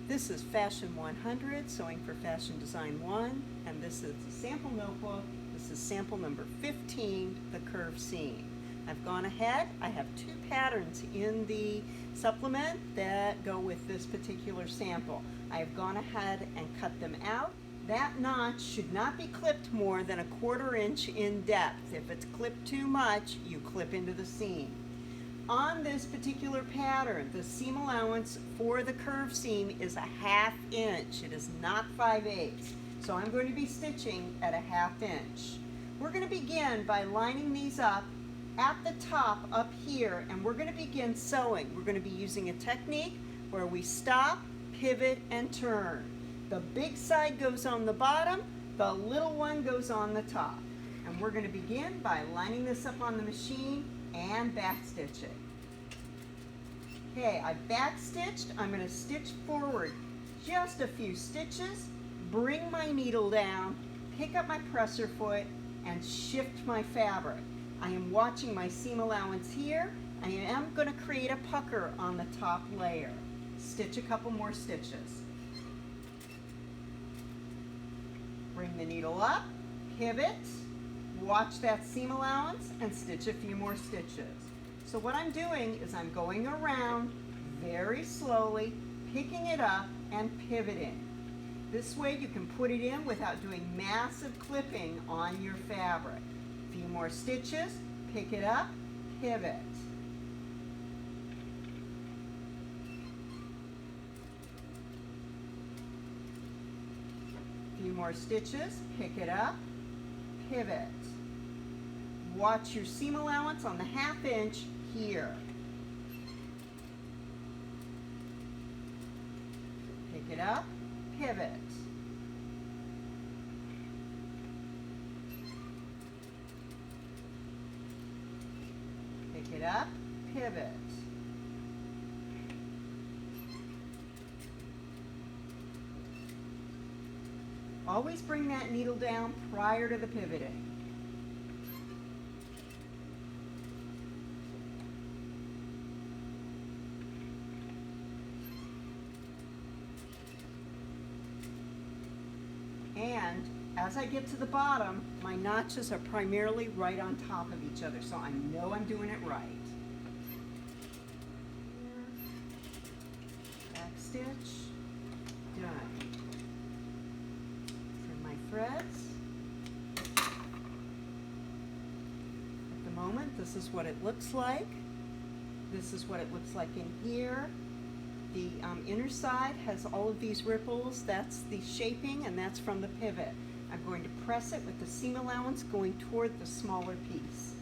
This is Fashion 100, Sewing for Fashion Design 1, and this is the sample notebook. This is sample number 15, the curve seam. I've gone ahead, I have two patterns in the supplement that go with this particular sample. I've gone ahead and cut them out. That notch should not be clipped more than 1/4 inch in depth. If it's clipped too much, you clip into the seam. On this particular pattern, the seam allowance for the curve seam is 1/2 inch. It is not 5/8. So I'm going to be stitching at 1/2 inch. We're going to begin by lining these up at the top up here, and we're going to begin sewing. We're going to be using a technique where we stop, pivot, and turn. The big side goes on the bottom, the little one goes on the top. And we're going to begin by lining this up on the machine and back stitching. Okay, I back stitched. I'm going to stitch forward just a few stitches, bring my needle down, pick up my presser foot, and shift my fabric. I am watching my seam allowance here. I am going to create a pucker on the top layer. Stitch a couple more stitches. Bring the needle up, pivot, watch that seam allowance, and stitch a few more stitches. So what I'm doing is I'm going around very slowly, picking it up and pivoting. This way you can put it in without doing massive clipping on your fabric. A few more stitches, pick it up, pivot. A few more stitches, pick it up, pivot. Watch your seam allowance on the 1/2 inch here. Pick it up, pivot. Pick it up, pivot. Always bring that needle down prior to the pivoting. And as I get to the bottom, my notches are primarily right on top of each other, so I know I'm doing it right. Back stitch, done. Trim my threads. At the moment, this is what it looks like. This is what it looks like in here. The inner side has all of these ripples. That's the shaping, and that's from the pivot. I'm going to press it with the seam allowance going toward the smaller piece.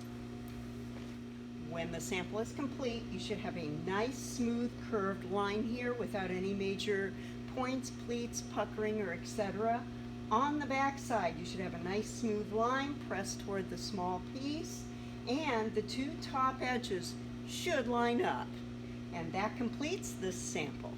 When the sample is complete, you should have a nice, smooth, curved line here without any major points, pleats, puckering, or etc. On the back side, you should have a nice, smooth line pressed toward the small piece, and the two top edges should line up. And that completes this sample.